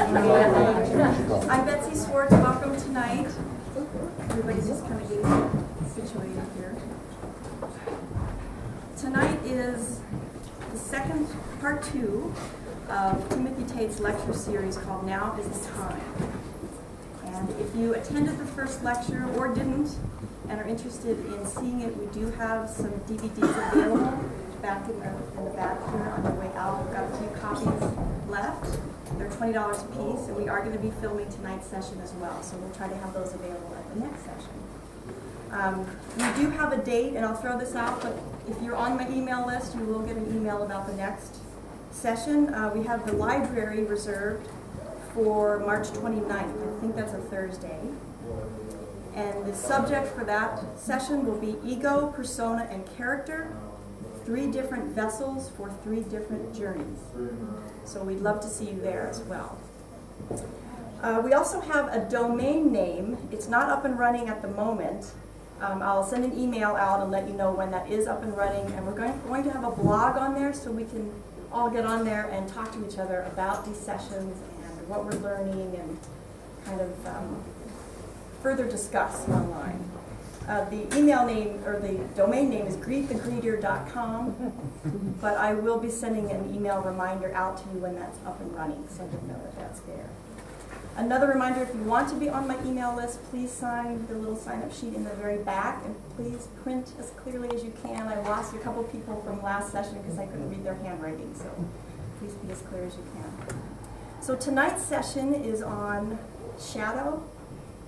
I'm Betsy Swartz. Welcome tonight. Everybody's just kind of getting situated here. Tonight is the second part 2 of Timothy Tate's lecture series called Now is the Time. And if you attended the first lecture or didn't and are interested in seeing it, we do have some DVDs available back in the back here on the way out. We've got a few copies left. They're $20 a piece, and we are going to be filming tonight's session as well, so we'll try to have those available at the next session. We do have a date, and I'll throw this out, but if you're on my email list, you will get an email about the next session. We have the library reserved for March 29th. I think that's a Thursday. And the subject for that session will be ego, persona, and character. 3 different vessels for 3 different journeys. So we'd love to see you there as well. We also have a domain name. It's not up and running at the moment. I'll send an email out and let you know when that is up and running. And we're going to have a blog on there so we can all get on there and talk to each other about these sessions and what we're learning and kind of further discuss online. The email name, or the domain name, is greetthegreeter.com, but I will be sending an email reminder out to you when that's up and running, so you know that that's there. Another reminder, if you want to be on my email list, please sign the little sign-up sheet in the very back, and please print as clearly as you can. I lost a couple people from last session because I couldn't read their handwriting, so please be as clear as you can. So tonight's session is on shadow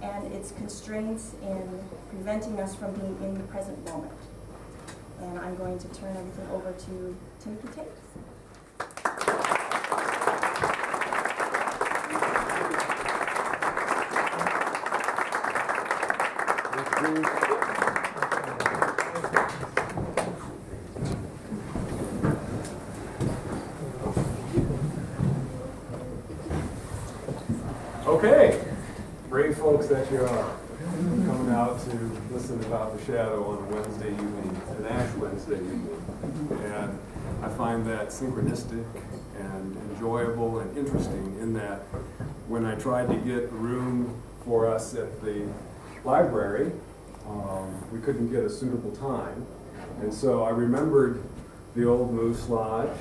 and its constraints in preventing us from being in the present moment. And I'm going to turn everything over to Timothy Tate. Okay, brave folks that you are, coming out to listen about the shadow on a Wednesday evening, an Ash Wednesday evening. And I find that synchronistic and enjoyable and interesting in that when I tried to get room for us at the library, we couldn't get a suitable time. And so I remembered the old Moose Lodge,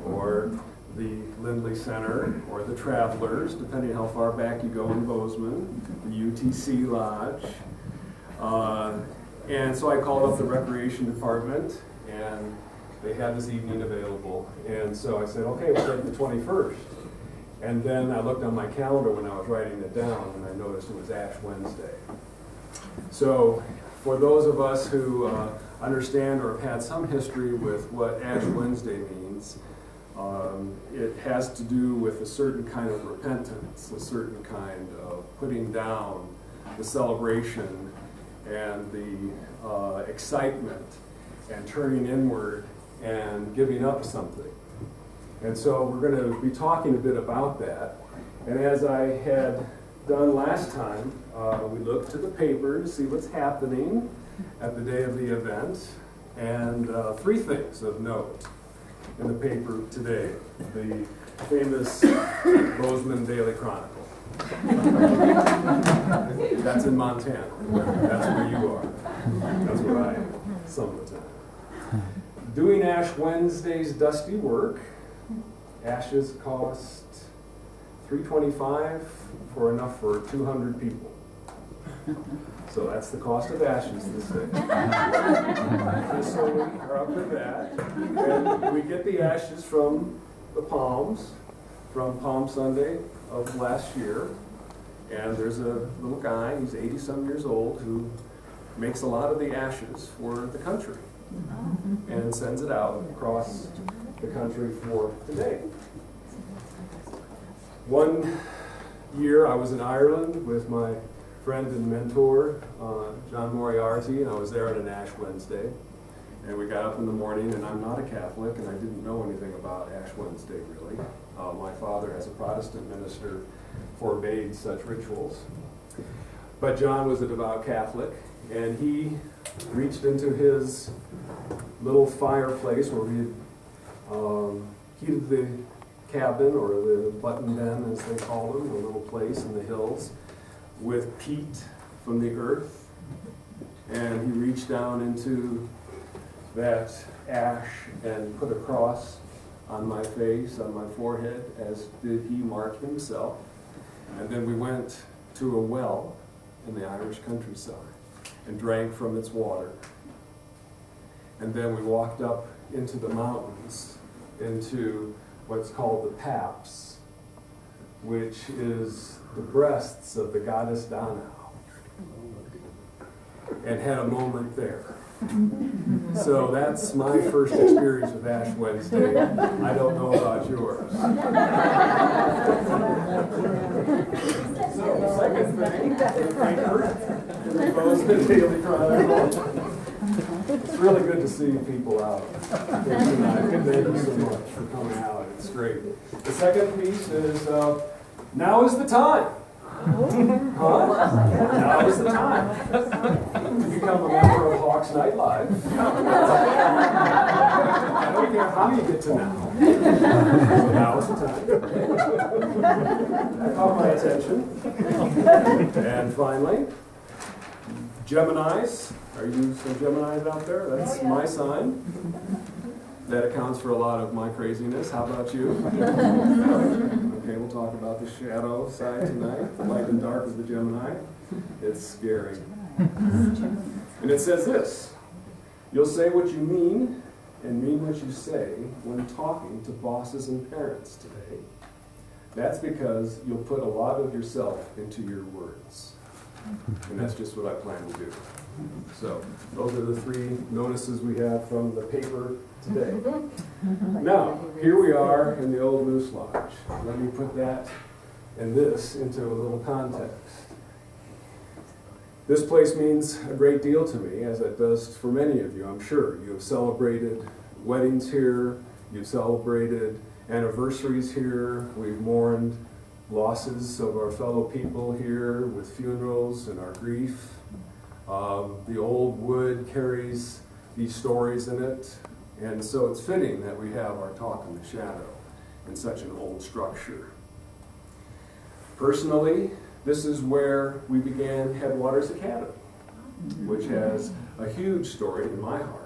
or the Lindley Center, or the Travelers, depending how far back you go in Bozeman, the UTC Lodge. And so I called up the Recreation Department, and they had this evening available. And so I said, okay, we'll take the 21st. And then I looked on my calendar when I was writing it down, and I noticed it was Ash Wednesday. So for those of us who understand or have had some history with what Ash Wednesday means, it has to do with a certain kind of repentance, a certain kind of putting down the celebration and the excitement and turning inward and giving up something. And so we're going to be talking a bit about that. And as I had done last time, we looked to the paper to see what's happening at the day of the event. And 3 things of note in the paper today. The famous Bozeman Daily Chronicle. That's in Montana. That's where you are. That's where I am some of the time. Doing Ash Wednesday's dusty work. Ashes cost $3.25 for enough for 200 people. So that's the cost of ashes this day. So we are up to that. And we get the ashes from the Palms, from Palm Sunday of last year. And there's a little guy, he's 80-some years old, who makes a lot of the ashes for the country and sends it out across the country for today. One year I was in Ireland with my friend and mentor, John Moriarty, and I was there on an Ash Wednesday. And we got up in the morning, and I'm not a Catholic, and I didn't know anything about Ash Wednesday, really. My father, as a Protestant minister, forbade such rituals. But John was a devout Catholic, and he reached into his little fireplace where we had heated the cabin, or the button den as they call them, a little place in the hills, with peat from the earth. And he reached down into that ash and put a cross on my face, on my forehead, as did he mark himself. And then we went to a well in the Irish countryside and drank from its water. And then we walked up into the mountains, into what's called the Paps, which is the breasts of the goddess Dana, and had a moment there. So that's my first experience with Ash Wednesday. I don't know about yours. So the second thing, in the Bozeman Daily Chronicle. It's really good to see people out here tonight. Thank you so much for coming out. It's great. The second piece is Now is the Time. Huh? Now is the time to become a member of Hawks Night Live. I don't care how you get to now. So now is the time. That caught my attention. And finally, Geminis. Are you some Geminis out there? That's my sign. That accounts for a lot of my craziness. How about you? Okay, we'll talk about the shadow side tonight, the light and dark of the Gemini. It's scary. And it says this: you'll say what you mean and mean what you say when talking to bosses and parents today. That's because you'll put a lot of yourself into your words. And that's just what I plan to do. So those are the three notices we have from the paper today. Now, here we are in the old Moose Lodge. Let me put that and this into a little context. This place means a great deal to me, as it does for many of you, I'm sure. You have celebrated weddings here. You've celebrated anniversaries here. We've mourned losses of our fellow people here with funerals and our grief. The old wood carries these stories in it, and so it's fitting that we have our talk in the shadow in such an old structure. Personally, this is where we began Headwaters Academy, which has a huge story in my heart.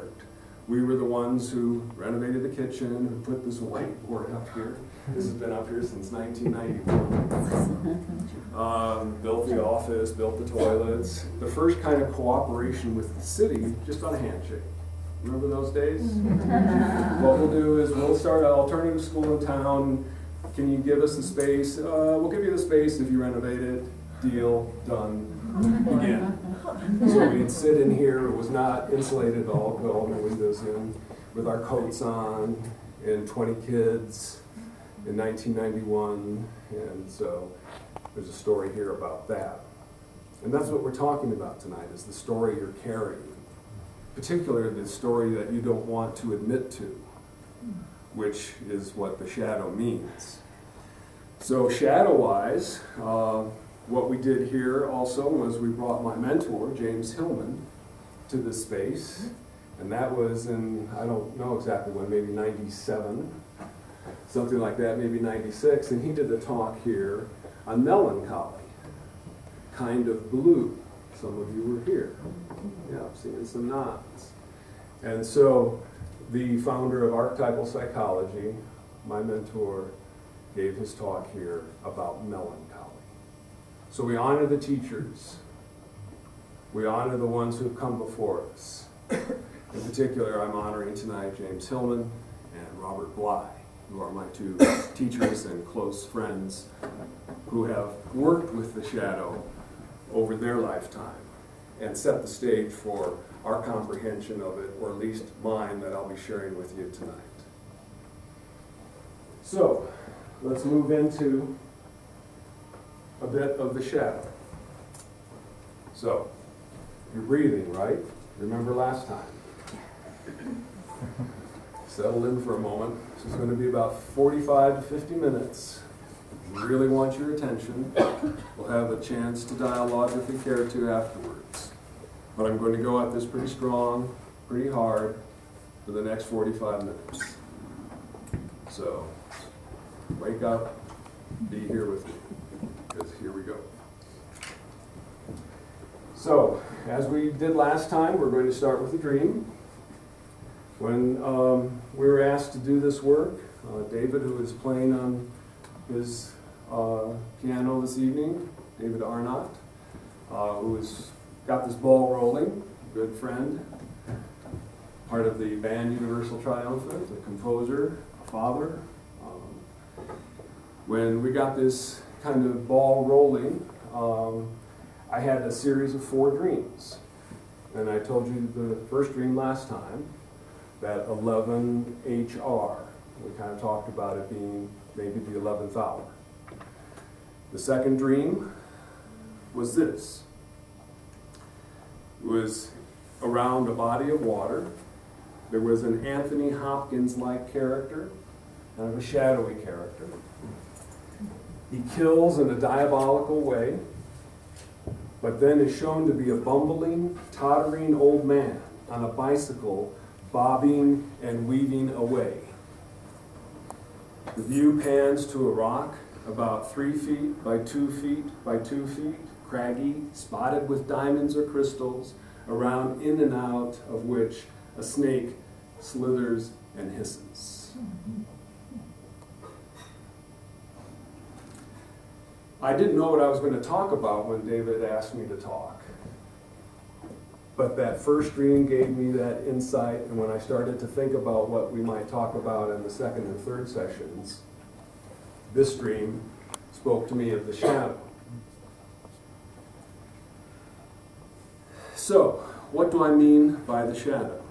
We were the ones who renovated the kitchen, who put this whiteboard up here. This has been up here since 1991. Built the office, built the toilets. The first kind of cooperation with the city, just on a handshake. Remember those days? What we'll do is we'll start an alternative school in town. Can you give us the space? We'll give you the space if you renovate it. Deal, done, again. So we'd sit in here. It was not insulated at all, put all the windows in, with our coats on, and 20 kids in 1991. And so there's a story here about that. And that's what we're talking about tonight, is the story you're carrying. Particularly the story that you don't want to admit to, which is what the shadow means. So shadow-wise, what we did here also was we brought my mentor, James Hillman, to this space. And that was in, I don't know exactly when, maybe 97, something like that, maybe 96. And he did a talk here on melancholy, kind of blue. Some of you were here. Yeah, I'm seeing some nods. And so the founder of Archetypal Psychology, my mentor, gave his talk here about melancholy. So we honor the teachers. We honor the ones who have come before us. In particular, I'm honoring tonight James Hillman and Robert Bly, who are my two teachers and close friends who have worked with the shadow over their lifetime and set the stage for our comprehension of it, or at least mine, that I'll be sharing with you tonight. So, let's move into a bit of the shadow. So, you're breathing, right? Remember last time? Settle in for a moment. This is going to be about 45 to 50 minutes. We really want your attention. We'll have a chance to dialogue if we care to afterwards. But I'm going to go at this pretty strong, pretty hard for the next 45 minutes. So, wake up, be here with me, because here we go. So, as we did last time, we're going to start with a dream. When we were asked to do this work, David, who is playing on his piano this evening, David Arnott, who's got this ball rolling, good friend, part of the band Universal Triumphant, a composer, a father. When we got this kind of ball rolling, I had a series of 4 dreams. And I told you the first dream last time, that 11 HR. We kind of talked about it being maybe the 11th hour. The second dream was this. It was around a body of water. There was an Anthony Hopkins-like character, kind of a shadowy character. He kills in a diabolical way, but then is shown to be a bumbling, tottering old man on a bicycle, bobbing and weaving away. The view pans to a rock about 3 feet by 2 feet by 2 feet, craggy, spotted with diamonds or crystals, around in and out of which a snake slithers and hisses. I didn't know what I was going to talk about when David asked me to talk. But that first dream gave me that insight, and when I started to think about what we might talk about in the second and third sessions, this dream spoke to me of the shadow. So, what do I mean by the shadow?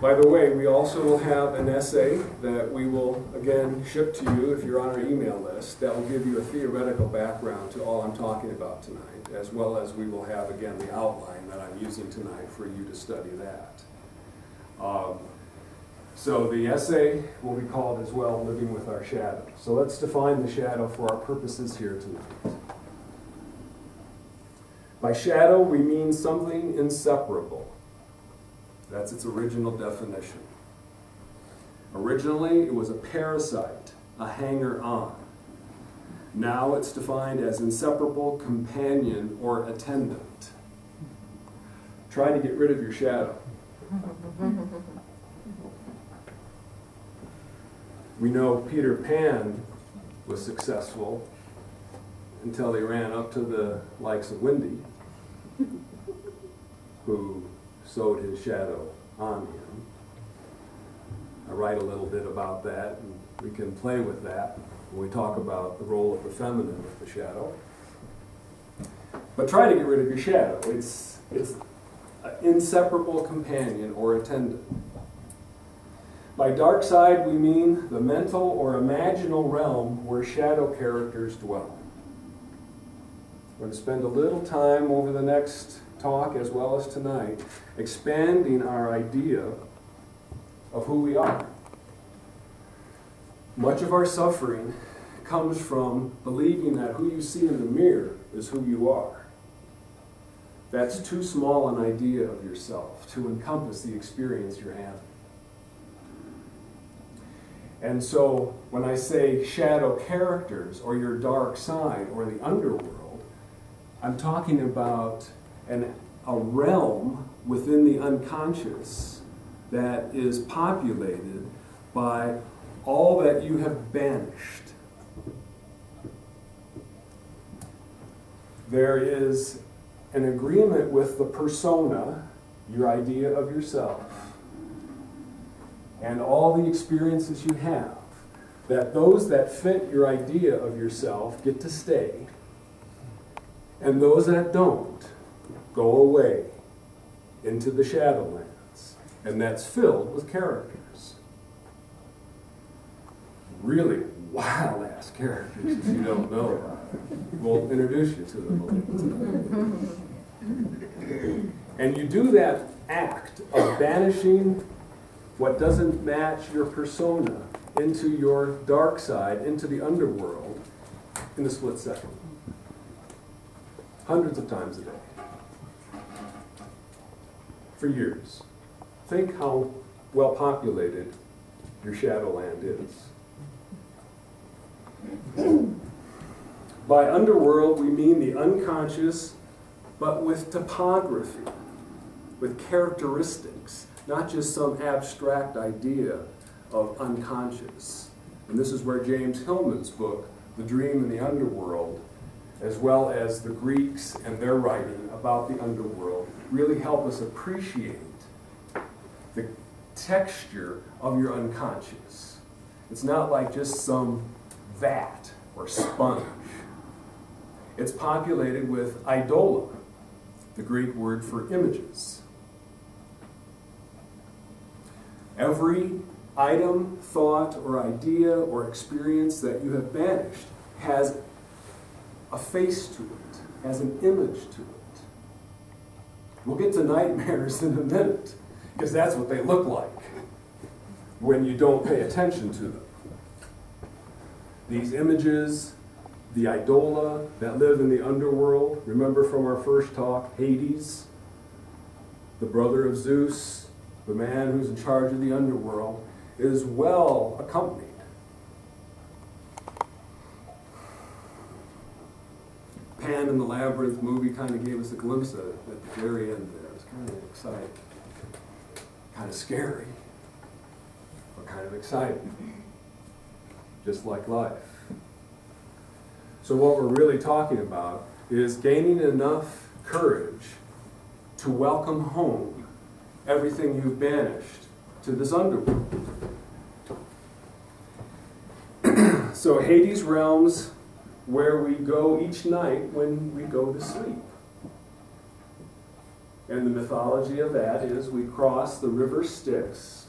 By the way, we also will have an essay that we will, again, ship to you if you're on our email list that will give you a theoretical background to all I'm talking about tonight, as well as we will have, again, the outline that I'm using tonight for you to study that. So the essay will be called as well, Living with Our Shadow. So let's define the shadow for our purposes here tonight. By shadow, we mean something inseparable. That's its original definition. Originally, it was a parasite, a hanger-on. Now it's defined as inseparable companion or attendant. Try to get rid of your shadow. We know Peter Pan was successful until he ran up to the likes of Wendy, who sewed his shadow on him. I write a little bit about that, and we can play with that when we talk about the role of the feminine with the shadow. But try to get rid of your shadow. It's an inseparable companion or attendant. By dark side, we mean the mental or imaginal realm where shadow characters dwell. We're going to spend a little time over the next talk, as well as tonight, expanding our idea of who we are. Much of our suffering comes from believing that who you see in the mirror is who you are. That's too small an idea of yourself to encompass the experience you're having. And so when I say shadow characters or your dark side or the underworld, I'm talking about a realm within the unconscious that is populated by all that you have banished. There is an agreement with the persona, your idea of yourself, and all the experiences you have, that those that fit your idea of yourself get to stay, and those that don't go away into the Shadowlands, and that's filled with characters. Really wild-ass characters if you don't know about it. We'll introduce you to them a little tonight. And you do that act of banishing what doesn't match your persona into your dark side, into the underworld, in a split second. Hundreds of times a day. For years. Think how well populated your Shadowland is. By underworld, we mean the unconscious, but with topography, with characteristics, not just some abstract idea of unconscious. And this is where James Hillman's book, The Dream in the Underworld, as well as the Greeks and their writing about the underworld, really help us appreciate the texture of your unconscious. It's not like just some vat or sponge. It's populated with idola, the Greek word for images. Every item, thought, or idea, or experience that you have banished has a face to it, has an image to it. We'll get to nightmares in a minute, because that's what they look like when you don't pay attention to them. These images, the idola that live in the underworld, remember from our first talk, Hades, the brother of Zeus, the man who's in charge of the underworld, is well accompanied. Pan in the Labyrinth movie kind of gave us a glimpse of it at the very end there. It was kind of exciting. Kind of scary, but kind of exciting. Just like life. So what we're really talking about is gaining enough courage to welcome home everything you've banished to this underworld. So Hades realms where we go each night when we go to sleep. And the mythology of that is we cross the river Styx.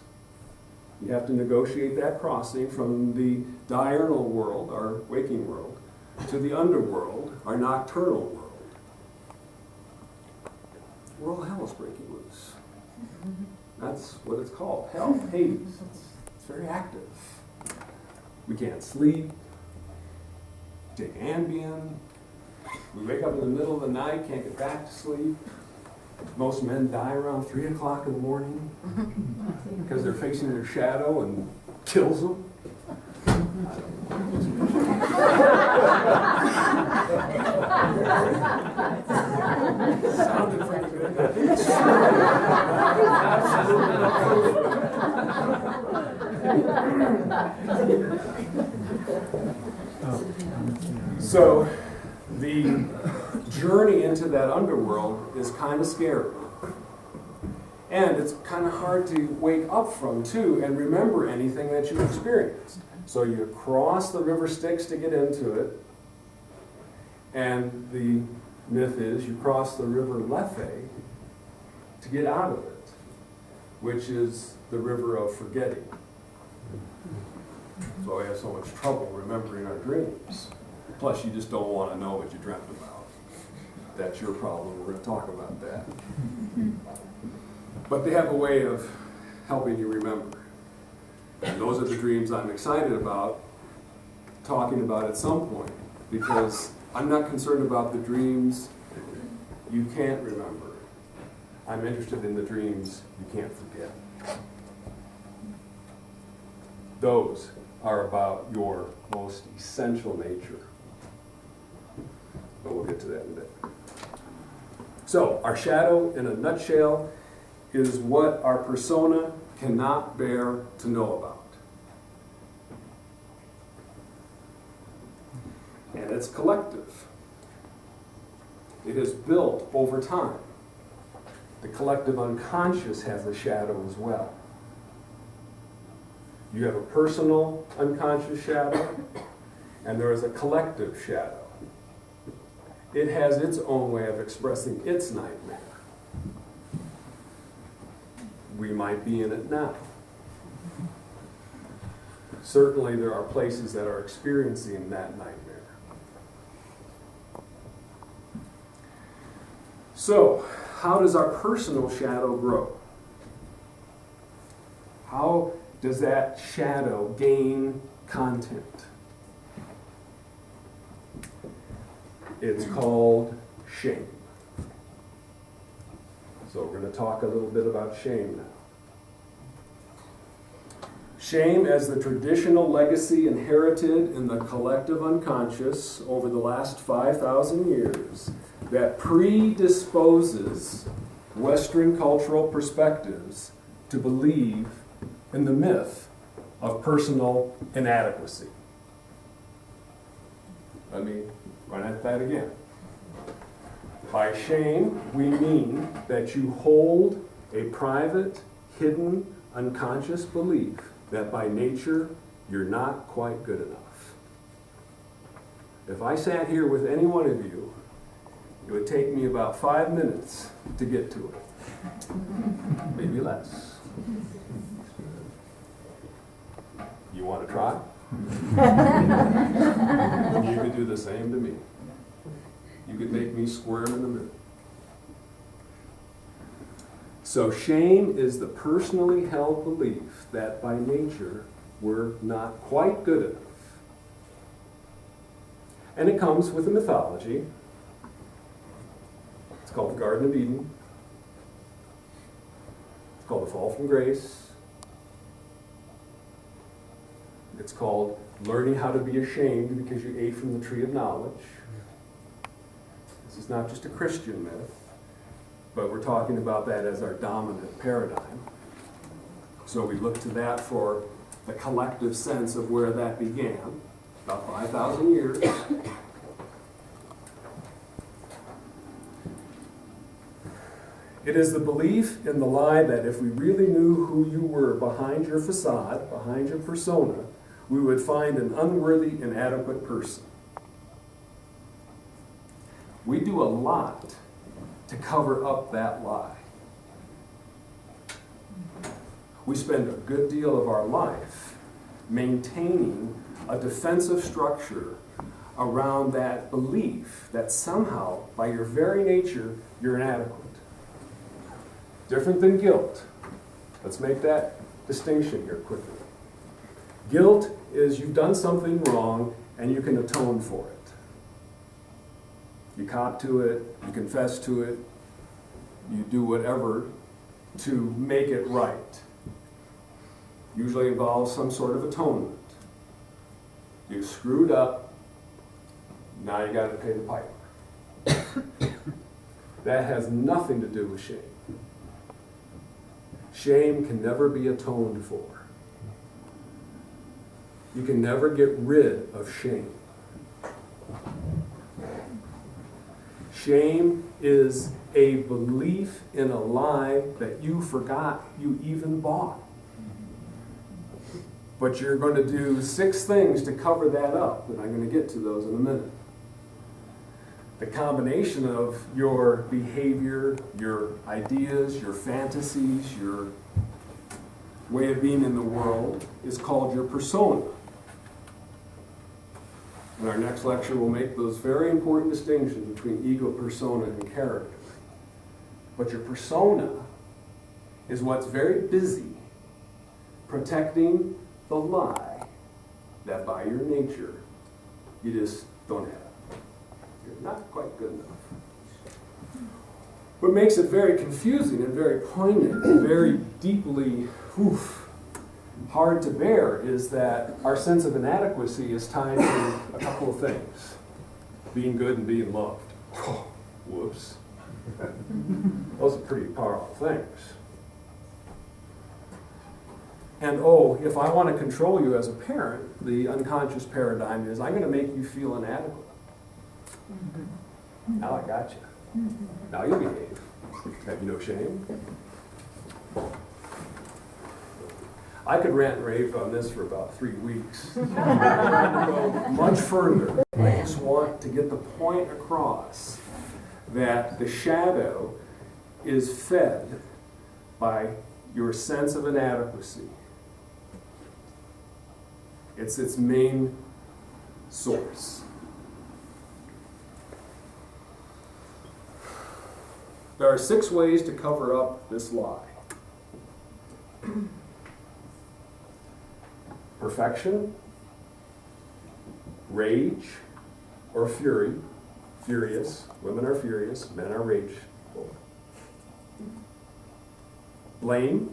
You have to negotiate that crossing from the diurnal world, our waking world, to the underworld, our nocturnal world. Where all hell is breaking loose. That's what it's called, hell, Hades. It's very active. We can't sleep, take Ambien, we wake up in the middle of the night, can't get back to sleep. Most men die around 3 o'clock in the morning because they're facing their shadow and kills them. Sounded pretty good. So the journey into that underworld is kind of scary. And it's kind of hard to wake up from, too, and remember anything that you've experienced. So you cross the river Styx to get into it, and the myth is you cross the river Lethe to get out of it, which is the river of forgetting. So we have so much trouble remembering our dreams. Plus, you just don't want to know what you dreamt about. That's your problem. We're going to talk about that. But they have a way of helping you remember. And those are the dreams I'm excited about talking about at some point, because I'm not concerned about the dreams you can't remember. I'm interested in the dreams you can't forget. Those are about your most essential nature. But we'll get to that in a bit. So, our shadow, in a nutshell, is what our persona cannot bear to know about. And it's collective. It is built over time. The collective unconscious has a shadow as well. You have a personal unconscious shadow, and there is a collective shadow. It has its own way of expressing its nightmare. We might be in it now. Certainly there are places that are experiencing that nightmare. So, how does our personal shadow grow? How does that shadow gain content? It's called shame. So we're going to talk a little bit about shame now. Shame as the traditional legacy inherited in the collective unconscious over the last 5,000 years that predisposes Western cultural perspectives to believe in the myth of personal inadequacy. Let me run at that again. By shame, we mean that you hold a private, hidden, unconscious belief that by nature you're not quite good enough. If I sat here with any one of you, it would take me about 5 minutes to get to it. Maybe less. You want to try? You could do the same to me. You could make me squirm in the middle. So shame is the personally held belief that by nature we're not quite good enough. And it comes with a mythology. It's called the Garden of Eden. It's called the fall from grace. It's called learning how to be ashamed because you ate from the tree of knowledge. This is not just a Christian myth, but we're talking about that as our dominant paradigm. So we look to that for the collective sense of where that began, about 5,000 years. It is the belief in the lie that if we really knew who you were behind your facade, behind your persona, we would find an unworthy, inadequate person. We do a lot to cover up that lie. We spend a good deal of our life maintaining a defensive structure around that belief that somehow, by your very nature, you're inadequate. Different than guilt. Let's make that distinction here quickly. Guilt is you've done something wrong and you can atone for it. You cop to it, you confess to it, you do whatever to make it right. Usually involves some sort of atonement. You screwed up, now you got to pay the piper. That has nothing to do with shame. Shame can never be atoned for. You can never get rid of shame. Shame is a belief in a lie that you forgot you even bought. But you're going to do 6 things to cover that up, and I'm going to get to those in a minute. The combination of your behavior, your ideas, your fantasies, your way of being in the world is called your persona. In our next lecture, we'll make those very important distinctions between ego, persona, and character. But your persona is what's very busy protecting the lie that by your nature you just don't have. You're not quite good enough. What makes it very confusing and very poignant and very deeply hard to bear is that our sense of inadequacy is tied to a couple of things. Being good and being loved. Oh, whoops. Those are pretty powerful things. And if I want to control you as a parent, the unconscious paradigm is I'm going to make you feel inadequate. Now I got you. Now you behave. Have you no shame? I could rant and rave on this for about 3 weeks. I'm going to go much further. I just want to get the point across that the shadow is fed by your sense of inadequacy. It's its main source. There are 6 ways to cover up this lie. Perfection, rage, or fury. Furious. Women are furious, men are rageful. Blame,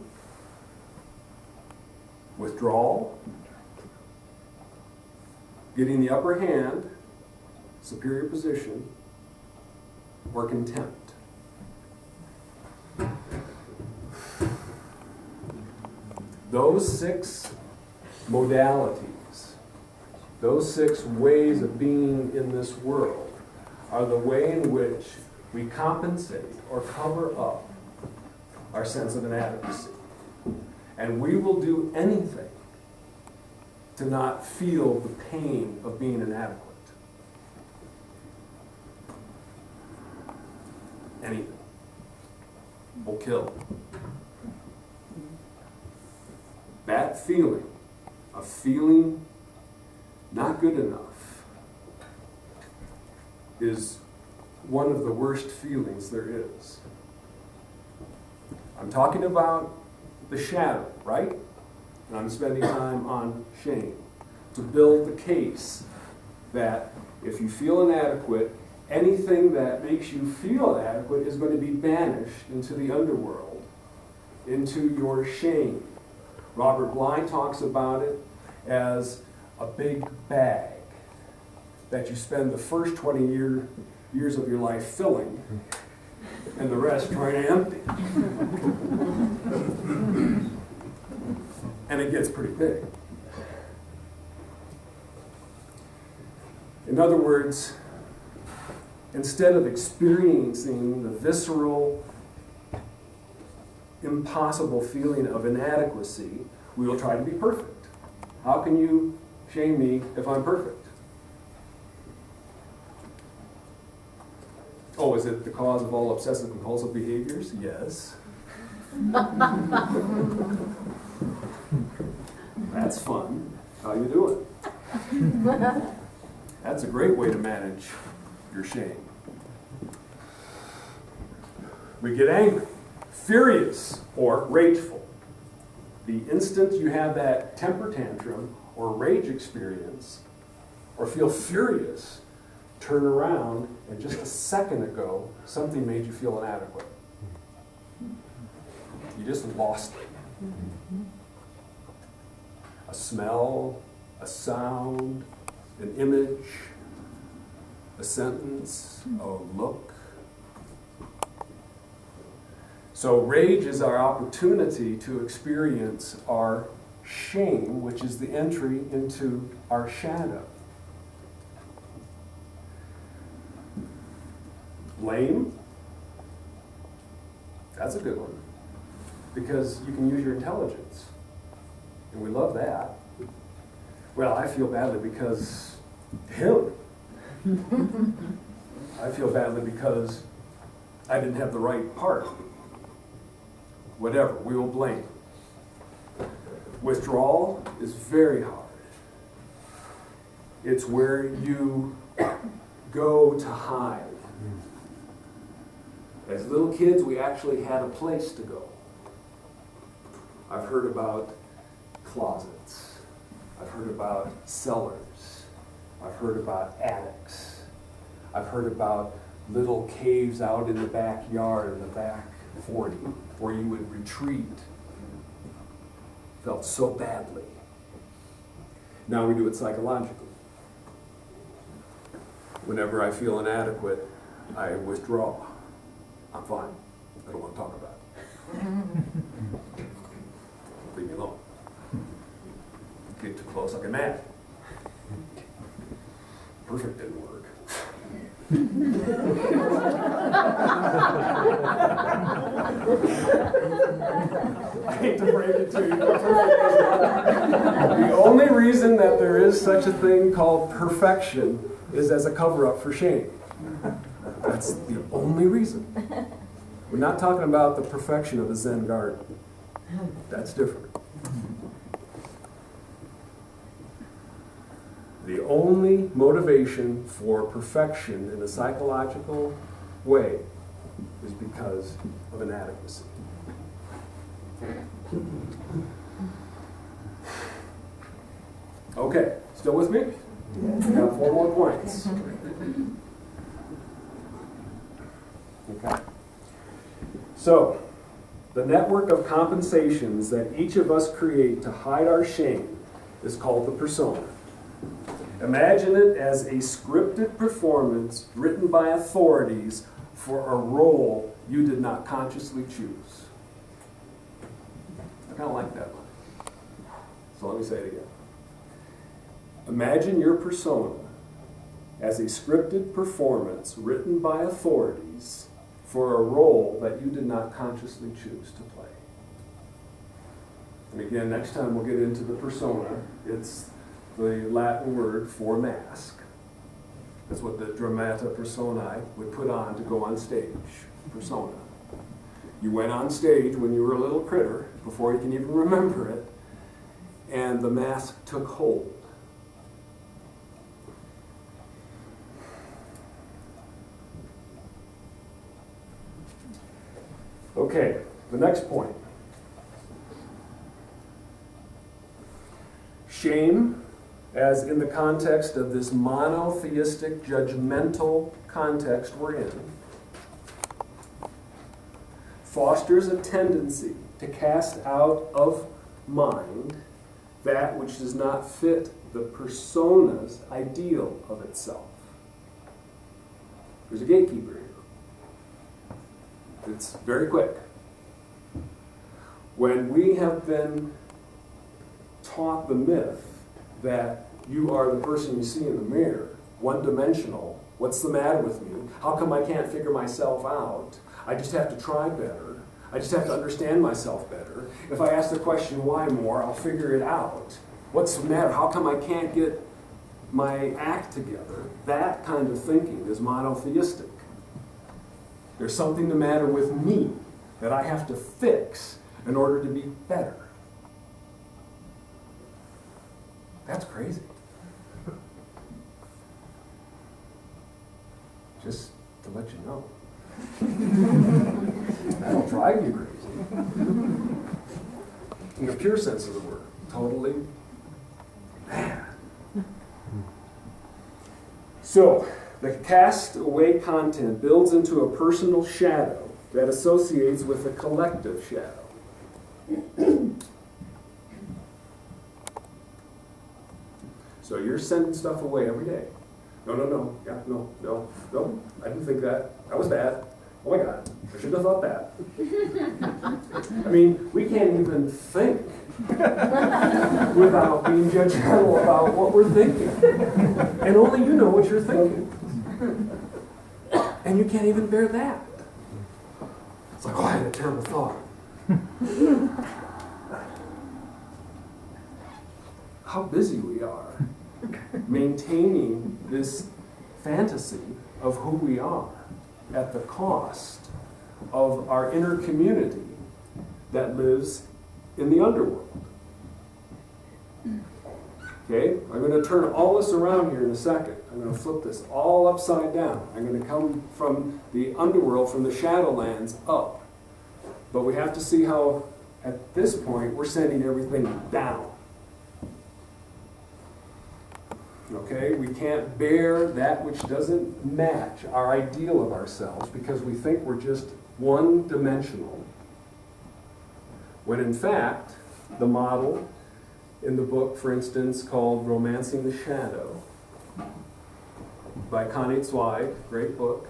withdrawal, getting the upper hand, superior position, or contempt. Those 6 modalities, those 6 ways of being in this world are the way in which we compensate or cover up our sense of inadequacy. And we will do anything to not feel the pain of being inadequate. Anything will kill. That feeling of feeling not good enough is one of the worst feelings there is. I'm talking about the shadow, right? And I'm spending time on shame to build the case that if you feel inadequate, anything that makes you feel inadequate is going to be banished into the underworld, into your shame. Robert Bly talks about it as a big bag that you spend the first 20 years of your life filling and the rest trying to empty. And it gets pretty big. In other words, instead of experiencing the visceral, impossible feeling of inadequacy, we will try to be perfect. How can you shame me if I'm perfect? Oh, is it the cause of all obsessive compulsive behaviors? Yes. That's fun. How you doing? That's a great way to manage your shame. We get angry, furious, or rageful. The instant you have that temper tantrum or rage experience, or feel furious, turn around, and just a second ago, something made you feel inadequate. You just lost it. A smell, a sound, an image, a sentence, a look. So rage is our opportunity to experience our shame, which is the entry into our shadow. Blame, that's a good one, because you can use your intelligence, and we love that. Well, I feel badly because him. I feel badly because I didn't have the right part. Whatever, we will blame. Withdrawal is very hard. It's where you go to hide. As little kids, we actually had a place to go. I've heard about closets. I've heard about cellars. I've heard about attics. I've heard about little caves out in the backyard, in the back 40, where you would retreat. Felt so badly. Now we do it psychologically. Whenever I feel inadequate, I withdraw. I'm fine. I don't want to talk about it. Leave me alone. Get too close, I'll get mad. Perfect didn't work. I hate to break it to you, but the only reason that there is such a thing called perfection is as a cover-up for shame. That's the only reason. We're not talking about the perfection of a Zen garden. That's different. The only motivation for perfection in a psychological way is because of inadequacy. Okay, still with me? We got 4 more points. Okay. So, The network of compensations that each of us create to hide our shame is called the persona. Imagine it as a scripted performance written by authorities for a role you did not consciously choose. I kind of like that one. So let me say it again. Imagine your persona as a scripted performance written by authorities for a role that you did not consciously choose to play. And again, next time we'll get into the persona. It's the Latin word for mask. That's what the dramata personae would put on to go on stage. Persona. You went on stage when you were a little critter, before you can even remember it, and the mask took hold. Okay, the next point. Shame, as in the context of this monotheistic, judgmental context we're in, fosters a tendency to cast out of mind that which does not fit the persona's ideal of itself. There's a gatekeeper here. It's very quick. When we have been taught the myth that you are the person you see in the mirror, one-dimensional, what's the matter with me? How come I can't figure myself out? I just have to try better. I just have to understand myself better. If I ask the question why more, I'll figure it out. What's the matter? How come I can't get my act together? That kind of thinking is monotheistic. There's something the matter with me that I have to fix in order to be better. That's crazy. Just to let you know. That'll drive you crazy. In the pure sense of the word. Totally mad. So, the cast away content builds into a personal shadow that associates with a collective shadow. So you're sending stuff away every day. No, yeah, no, I didn't think that. That was bad. Oh my God, I shouldn't have thought that. I mean, we can't even think without being judgmental about what we're thinking. And only you know what you're thinking. And you can't even bear that. It's like, oh, I had a terrible thought. How busy we are maintaining this fantasy of who we are at the cost of our inner community that lives in the underworld. Okay, I'm going to turn all this around here in a second. I'm going to flip this all upside down. I'm going to come from the underworld, from the shadowlands, up. But we have to see how, at this point, we're sending everything down. Okay, we can't bear that which doesn't match our ideal of ourselves because we think we're just one-dimensional. When in fact, the model in the book, for instance, called Romancing the Shadow by Connie Zweig, great book.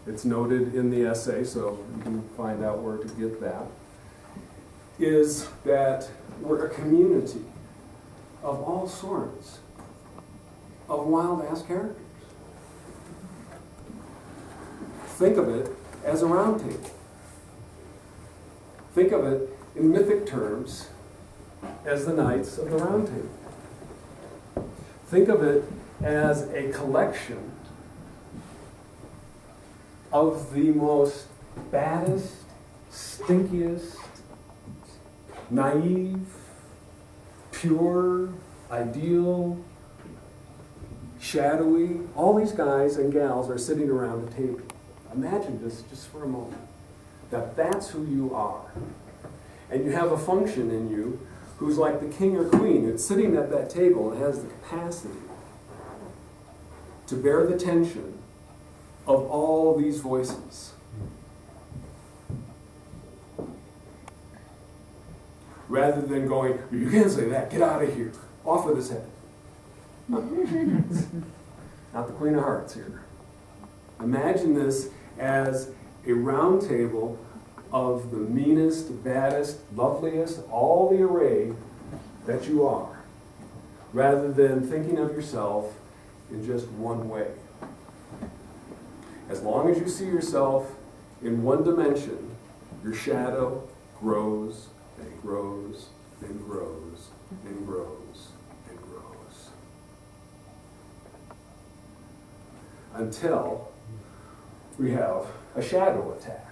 It's noted in the essay, so you can find out where to get that, is that we're a community of all sorts of wild-ass characters. Think of it as a round table. Think of it in mythic terms as the Knights of the Round Table. Think of it as a collection of the most baddest, stinkiest, naive, pure, ideal, shadowy. All these guys and gals are sitting around a table. Imagine this just for a moment. That's who you are. And you have a function in you who's like the king or queen. It's sitting at that table and has the capacity to bear the tension of all these voices. rather than going, you can't say that, get out of here, off with his head. Not the Queen of Hearts here. Imagine this as a round table of the meanest, baddest, loveliest, all the array that you are, rather than thinking of yourself in just one way. As long as you see yourself in one dimension, your shadow grows and grows and grows and grows and grows. Until we have a shadow attack.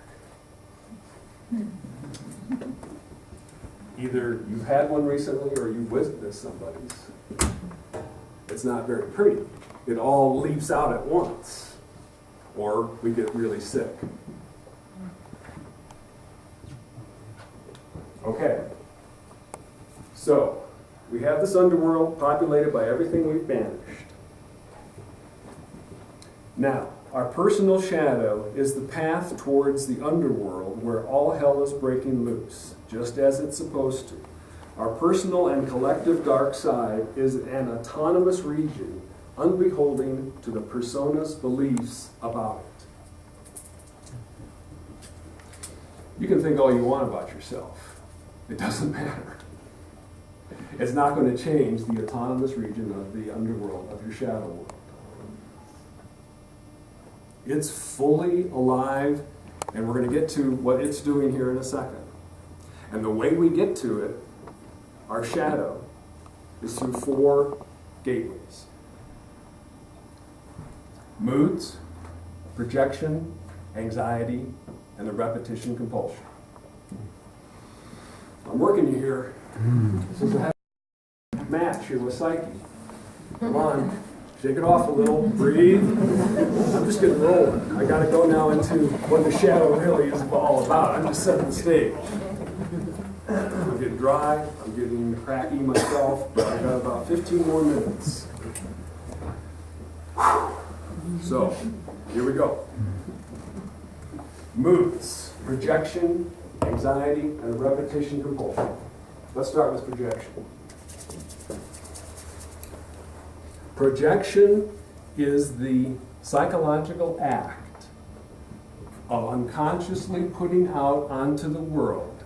Either you've had one recently or you've witnessed somebody's. It's not very pretty. It all leaps out at once. Or we get really sick. Okay. So, we have this underworld populated by everything we've banished. Now, our personal shadow is the path towards the underworld where all hell is breaking loose, just as it's supposed to. Our personal and collective dark side is an autonomous region, unbeholden to the persona's beliefs about it. You can think all you want about yourself. It doesn't matter. It's not going to change the autonomous region of the underworld, of your shadow world. It's fully alive, and we're going to get to what it's doing here in a second. And the way we get to it, our shadow, is through 4 gateways. Moods, projection, anxiety, and the repetition compulsion. I'm working you here. This is a match here with Psyche. Come on. Shake it off a little, breathe. I'm just getting rolling. I got to go now into what the shadow really is all about. I'm just setting the stage. I'm getting dry, I'm getting cracky myself, but I've got about 15 more minutes. So, here we go. Moods, projection, anxiety, and repetition compulsion. Let's start with projection. Projection is the psychological act of unconsciously putting out onto the world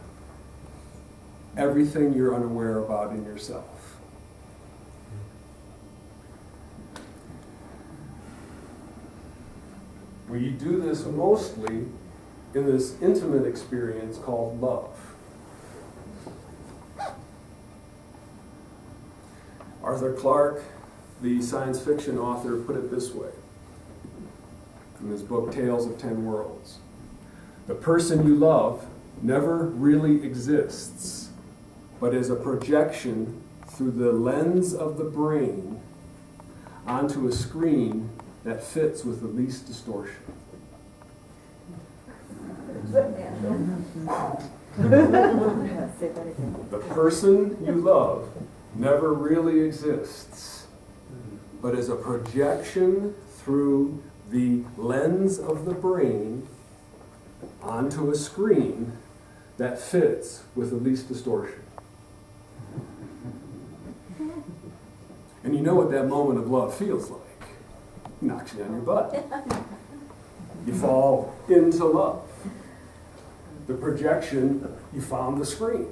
everything you're unaware about in yourself. We do this mostly in this intimate experience called love. Arthur Clarke, the science fiction author, put it this way in his book, Tales of 10 Worlds. The person you love never really exists, but is a projection through the lens of the brain onto a screen that fits with the least distortion. The person you love never really exists, but is a projection through the lens of the brain onto a screen that fits with the least distortion. And you know what that moment of love feels like. It knocks you on your butt. You fall into love. The projection, you found the screen.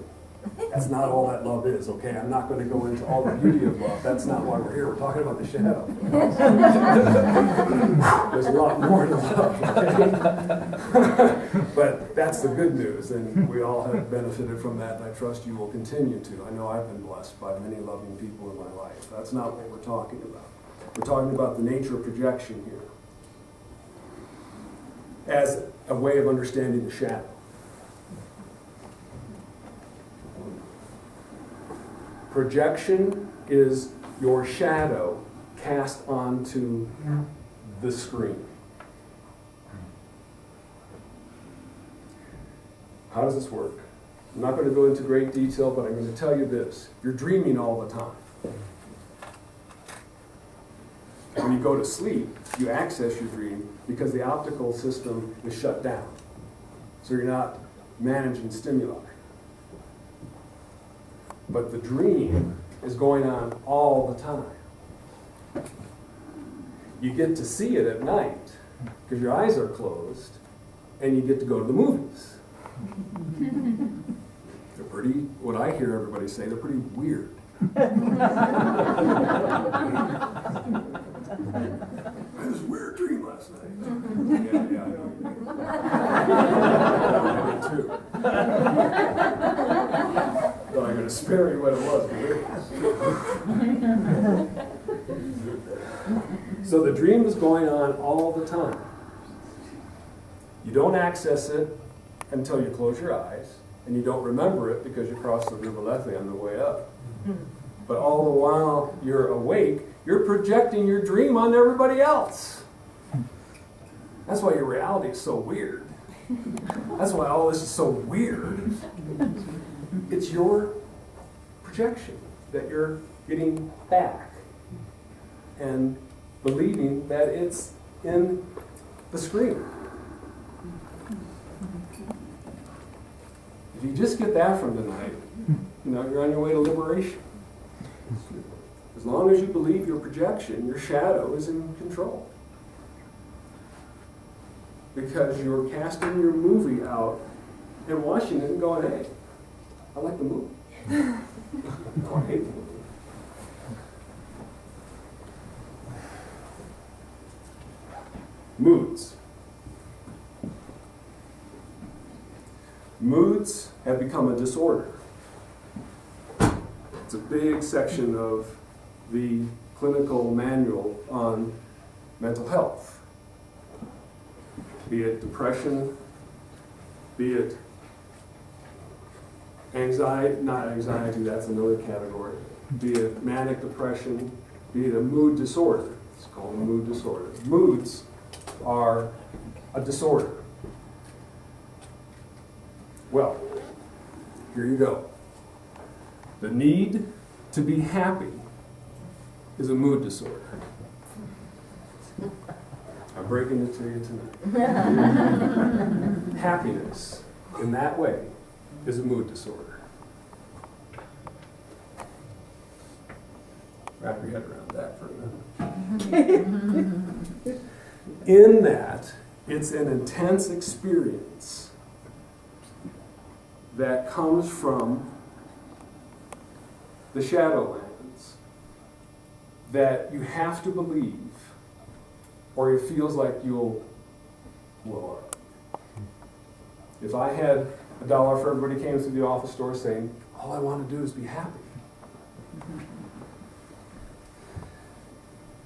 That's not all that love is, okay? I'm not going to go into all the beauty of love. That's not why we're here. We're talking about the shadow. There's a lot more to love, okay? But that's the good news, and we all have benefited from that, and I trust you will continue to. I know I've been blessed by many loving people in my life. That's not what we're talking about. We're talking about the nature of projection here as a way of understanding the shadow. Projection is your shadow cast onto the screen. How does this work? I'm not going to go into great detail, but I'm going to tell you this. You're dreaming all the time. When you go to sleep, you access your dream because the optical system is shut down. So you're not managing stimuli. But the dream is going on all the time. You get to see it at night because your eyes are closed, and you get to go to the movies. They're pretty, what I hear everybody say, they're pretty weird. I had this weird dream last night. Yeah, I know. I did too. But I'm going to spare you what it was. So the dream is going on all the time. You don't access it until you close your eyes, and you don't remember it because you crossed the River Lethe on the way up. But all the while you're awake, you're projecting your dream on everybody else. That's why your reality is so weird. That's why all this is so weird. It's your projection that you're getting back and believing that it's in the screen. If you just get that from tonight, you're on your way to liberation. As long as you believe your projection, your shadow is in control. Because you're casting your movie out and watching it and going, hey, I like the movie. No, I hate the movie. Moods. Moods have become a disorder. It's a big section of the clinical manual on mental health. Be it depression, be it anxiety, not anxiety, that's another category. Be it manic depression, be it a mood disorder. It's called a mood disorder. Moods are a disorder. Well, here you go. The need to be happy is a mood disorder. I'm breaking it to you tonight. Happiness, in that way, is a mood disorder. Wrap your head around that for a minute. In that, it's an intense experience that comes from the Shadowlands that you have to believe, or it feels like you'll blow up. If I had $1 for everybody came through the office door saying, all I want to do is be happy.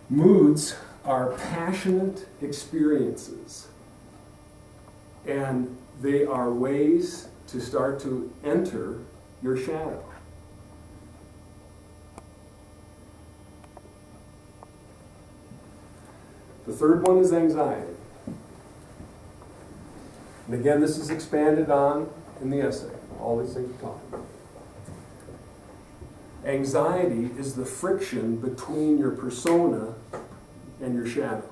Moods are passionate experiences, and they are ways to start to enter your shadow. The third one is anxiety. And again, this is expanded on in the essay, all these things we're talking about. Anxiety is the friction between your persona and your shadow.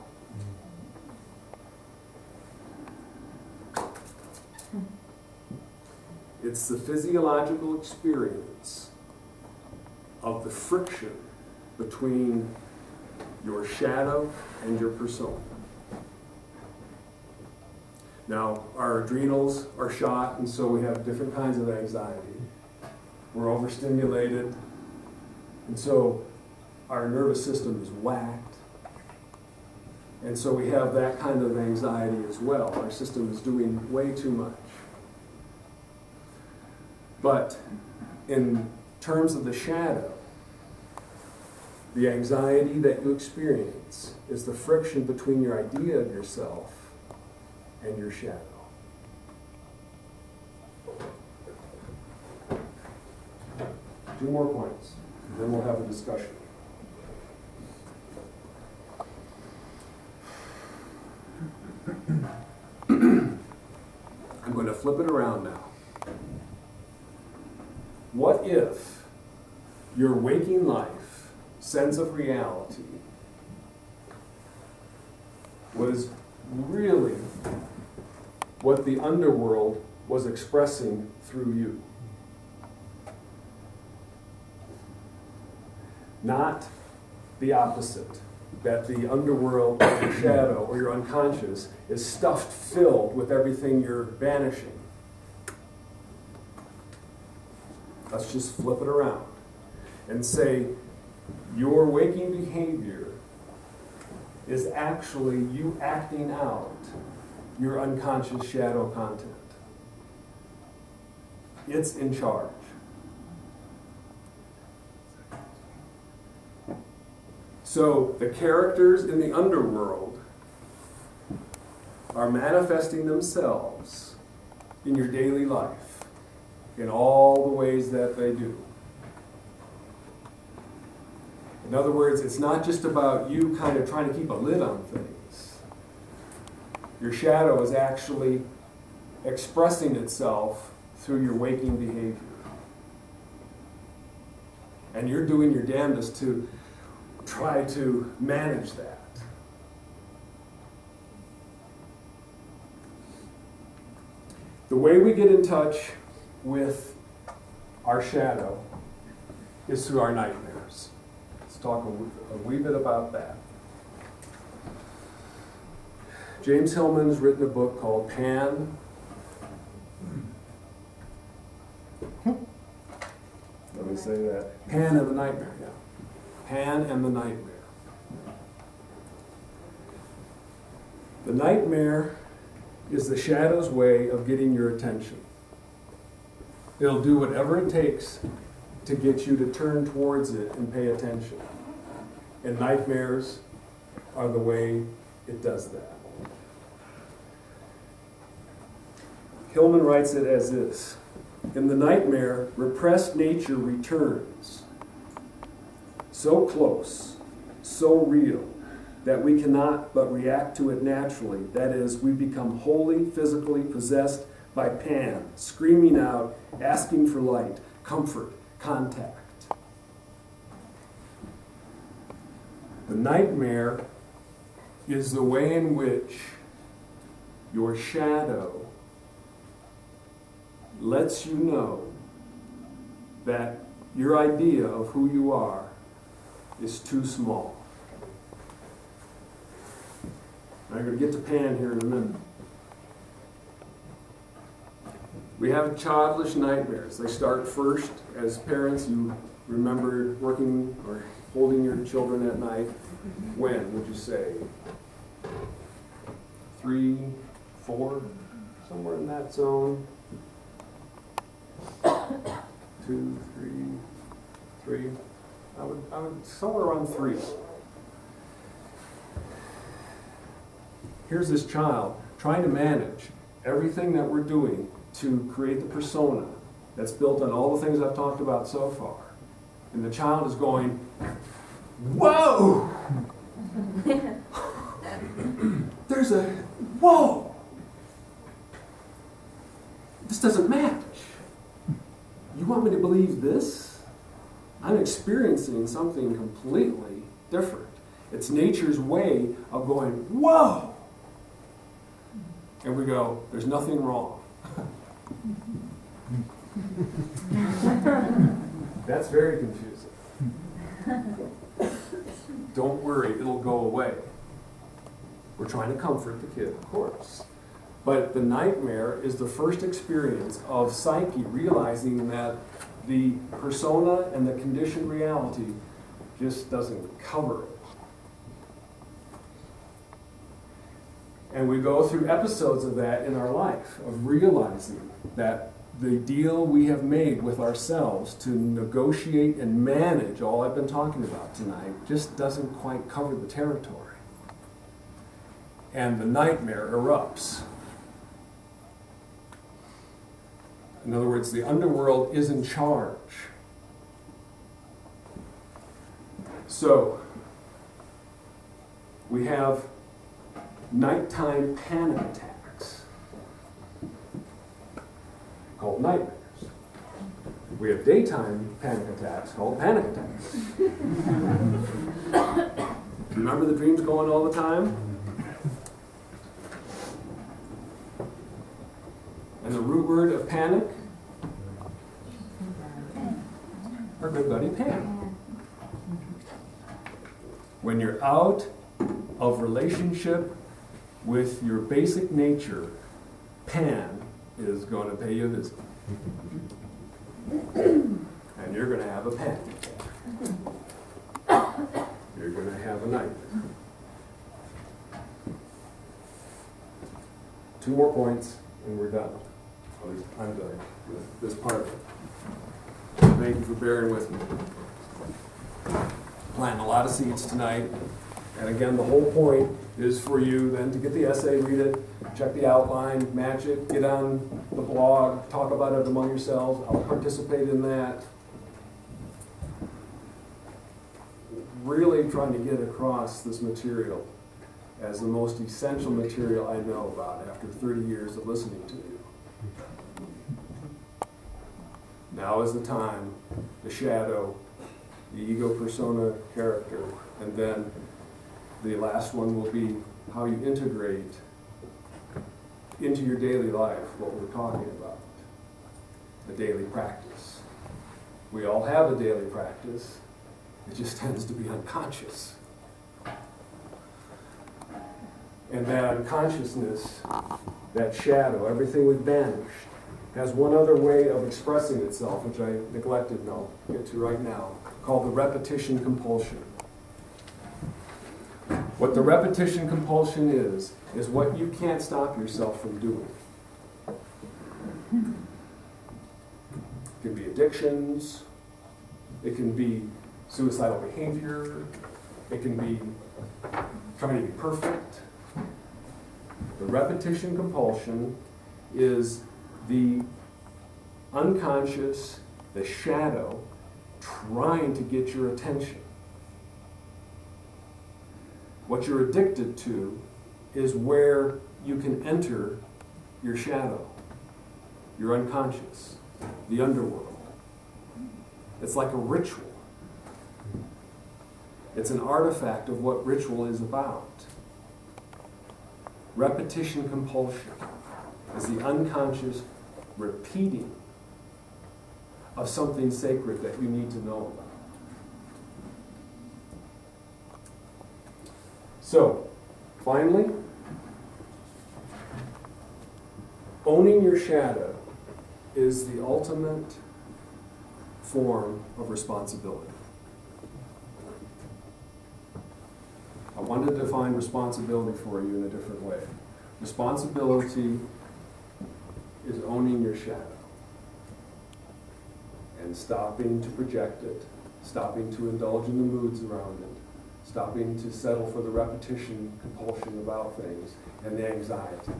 It's the physiological experience of the friction between your shadow and your persona. Now, our adrenals are shot, and so we have different kinds of anxiety. We're overstimulated, and so our nervous system is whacked. And so we have that kind of anxiety as well. Our system is doing way too much. But in terms of the shadow, the anxiety that you experience is the friction between your idea of yourself and your shadow. Two more points, and then we'll have a discussion. I'm going to flip it around now. What if your waking life, sense of reality, was really what the underworld was expressing through you? not the opposite, that the underworld or your shadow or your unconscious is stuffed filled with everything you're banishing. Let's just flip it around and say your waking behavior is actually you acting out your unconscious shadow content. It's in charge. So the characters in the underworld are manifesting themselves in your daily life in all the ways that they do. In other words, it's not just about you kind of trying to keep a lid on things. Your shadow is actually expressing itself through your waking behavior. And you're doing your damnedest to try to manage that. The way we get in touch with our shadow is through our nightmares. Let's talk a wee bit about that. James Hillman's written a book called Pan. Let me say that. Pan and the Nightmare, yeah. Pan and the Nightmare. The nightmare is the shadow's way of getting your attention. It'll do whatever it takes to get you to turn towards it and pay attention. And nightmares are the way it does that. Hillman writes it as this: in the nightmare, repressed nature returns, so close, so real, that we cannot but react to it naturally. That is, we become wholly physically possessed by Pan, screaming out, asking for light, comfort, contact. The nightmare is the way in which your shadow lets you know that your idea of who you are is too small. I'm going to get to Pan here in a minute. We have childish nightmares. They start first as parents. You remember working or holding your children at night. When would you say? 3, 4, somewhere in that zone. 2, 3. I would somewhere around 3. Here's this child trying to manage everything that we're doing to create the persona that's built on all the things I've talked about so far. And the child is going, whoa! There's a, whoa! This doesn't match. You want me to believe this? I'm experiencing something completely different. It's nature's way of going, whoa! And we go, there's nothing wrong. That's very confusing. Don't worry, it'll go away. We're trying to comfort the kid, of course. But the nightmare is the first experience of psyche realizing that the persona and the conditioned reality just doesn't cover it. And we go through episodes of that in our life, of realizing that the deal we have made with ourselves to negotiate and manage all I've been talking about tonight just doesn't quite cover the territory. And the nightmare erupts. In other words, the underworld is in charge. So, we have nighttime panic attacks called nightmares. We have daytime panic attacks called panic attacks. Remember the dreams going all the time? And the root word of panic? Our good buddy Pan. When you're out of relationship with your basic nature, Pan is going to pay you a visit. And you're going to have a panic attack. You're going to have a nightmare. 2 more points and we're done. At least I'm done with this part of it. Thank you for bearing with me. Planting a lot of seeds tonight. And again, the whole point is for you then to get the essay, read it, check the outline, match it, get on the blog, talk about it among yourselves. I'll participate in that. Really trying to get across this material as the most essential material I know about after 30 years of listening to you. Now is the time, the shadow, the ego persona character, and then the last one will be how you integrate into your daily life what we're talking about, the daily practice. We all have a daily practice. It just tends to be unconscious. And that unconsciousness, that shadow, everything we've banished, has one other way of expressing itself, which I neglected and I'll get to right now, called the repetition compulsion. What the repetition compulsion is what you can't stop yourself from doing. It can be addictions, it can be suicidal behavior, it can be trying to be perfect. The repetition compulsion is the unconscious, the shadow, trying to get your attention. What you're addicted to is where you can enter your shadow, your unconscious, the underworld. It's like a ritual. It's an artifact of what ritual is about. Repetition compulsion is the unconscious repeating of something sacred that you need to know about. So, finally, owning your shadow is the ultimate form of responsibility. I wanted to define responsibility for you in a different way. Responsibility is owning your shadow and stopping to project it, stopping to indulge in the moods around it, stopping to settle for the repetition compulsion about things and the anxiety.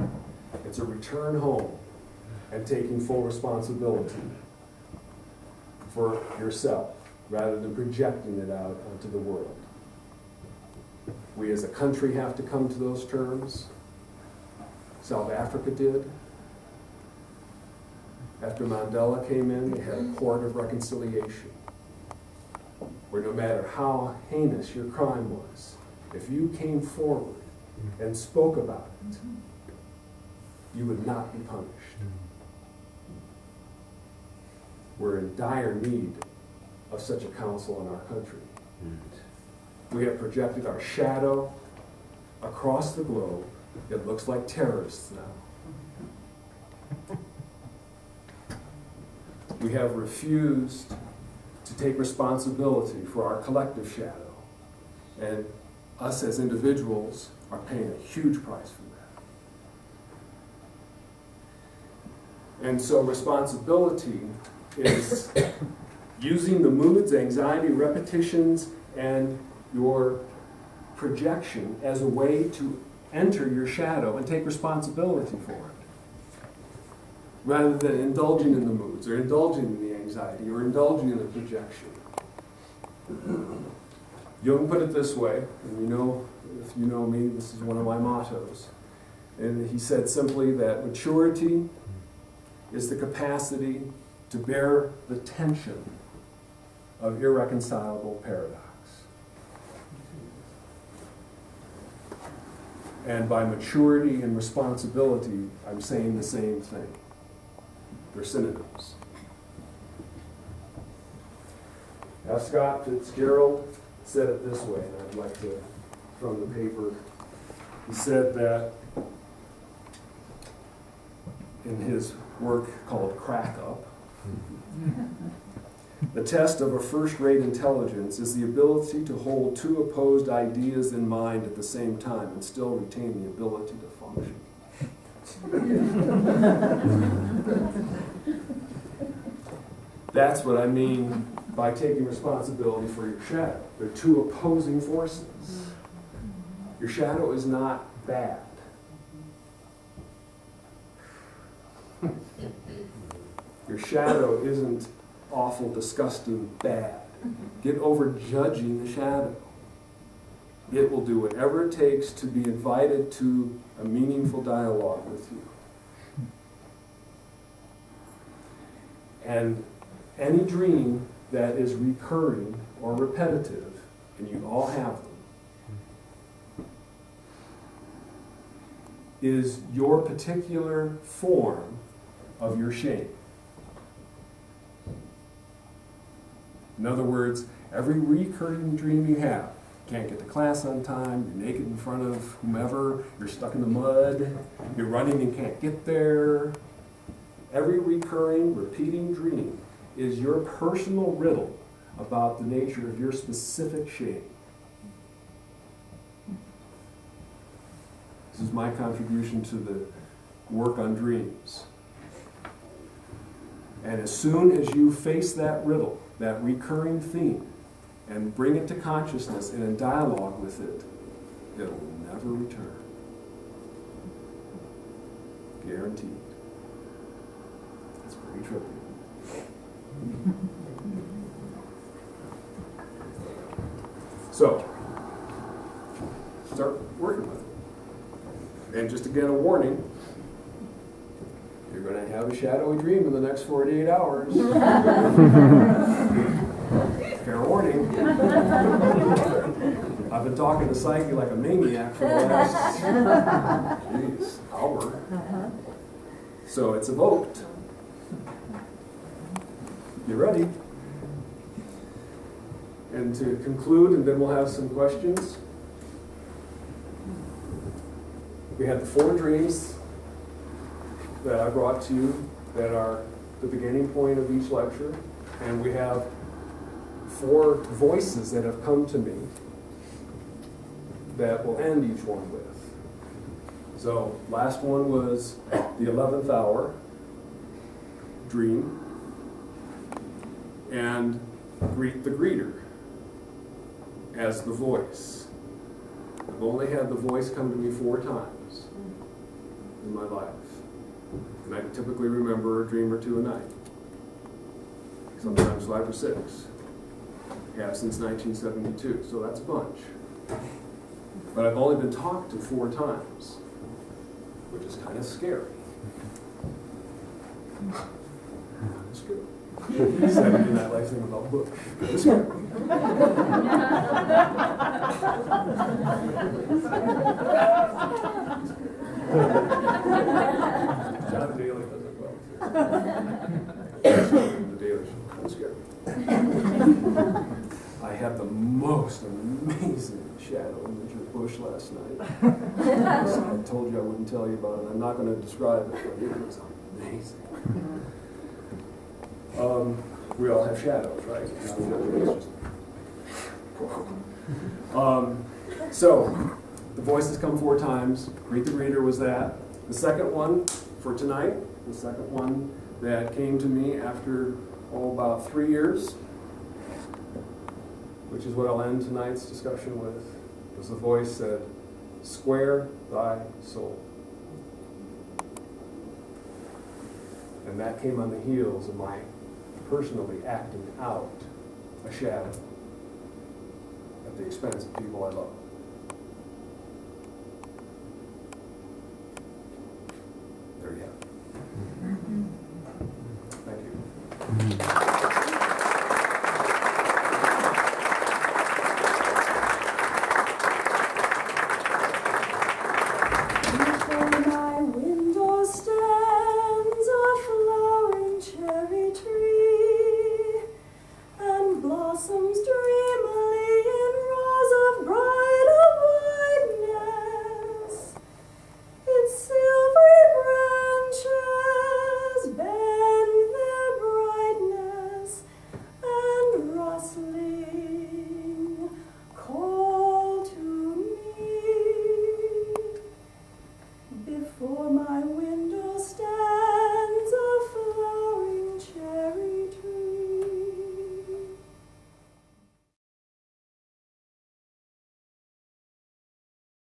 It's a return home and taking full responsibility for yourself rather than projecting it out onto the world. We as a country have to come to those terms. South Africa did. After Mandela came in, they had a court of reconciliation, where no matter how heinous your crime was, if you came forward and spoke about it, you would not be punished. We're in dire need of such a council in our country. We have projected our shadow across the globe. It looks like terrorists now. We have refused to take responsibility for our collective shadow. And us as individuals are paying a huge price for that. And so responsibility is using the moods, anxiety, repetitions, and your projection as a way to enter your shadow and take responsibility for it, rather than indulging in the moods or indulging in the anxiety or indulging in the projection. Jung put it this way, and you know, if you know me, this is one of my mottos. And he said simply that maturity is the capacity to bear the tension of irreconcilable paradox. And by maturity and responsibility, I'm saying the same thing. They're synonyms. F. Scott Fitzgerald said it this way, and I'd like to, from the paper, he said that in his work called Crack Up, the test of a first-rate intelligence is the ability to hold two opposed ideas in mind at the same time and still retain the ability to function. That's what I mean by taking responsibility for your shadow. They're two opposing forces. Your shadow is not bad. Your shadow isn't awful, disgusting, bad. Get over judging the shadow. It will do whatever it takes to be invited to a meaningful dialogue with you. And any dream that is recurring or repetitive, and you all have them, is your particular form of your shame. In other words, every recurring dream you have, can't get to class on time, you're naked in front of whomever, you're stuck in the mud, you're running and can't get there. Every recurring, repeating dream is your personal riddle about the nature of your specific shame. This is my contribution to the work on dreams. And as soon as you face that riddle, that recurring theme, and bring it to consciousness and in dialogue with it, it will never return. Guaranteed. It's pretty trippy. So, start working with it. And just again, a warning, you're going to have a shadowy dream in the next 48 hours. Fair warning. I've been talking to Psyche like a maniac for the last hour. So it's evoked. You ready? And to conclude, and then we'll have some questions. We had the 4 dreams that I brought to you that are the beginning point of each lecture. And we have 4 voices that have come to me that will end each one with. So, last one was the 11th hour dream. And greet the greeter as the voice. I've only had the voice come to me 4 times in my life. And I typically remember a dream or 2 a night. Sometimes 5 or 6. Have since 1972, so that's a bunch. But I've only been talked to 4 times, which is kind of scary. It's good. Saturday Night Live thing about books. It's scary. John Daly does it well. The Daily Show. It's scary. I had the most amazing shadow image of Bush last night. I told you I wouldn't tell you about it. I'm not going to describe it, but it was amazing. We all have shadows, right? So, the voices come 4 times. Greet the Greeter was that. The second one for tonight, the second one that came to me after, about 3 years, which is what I'll end tonight's discussion with, was the voice said, "Square thy soul." And that came on the heels of my personally acting out a shadow at the expense of people I love.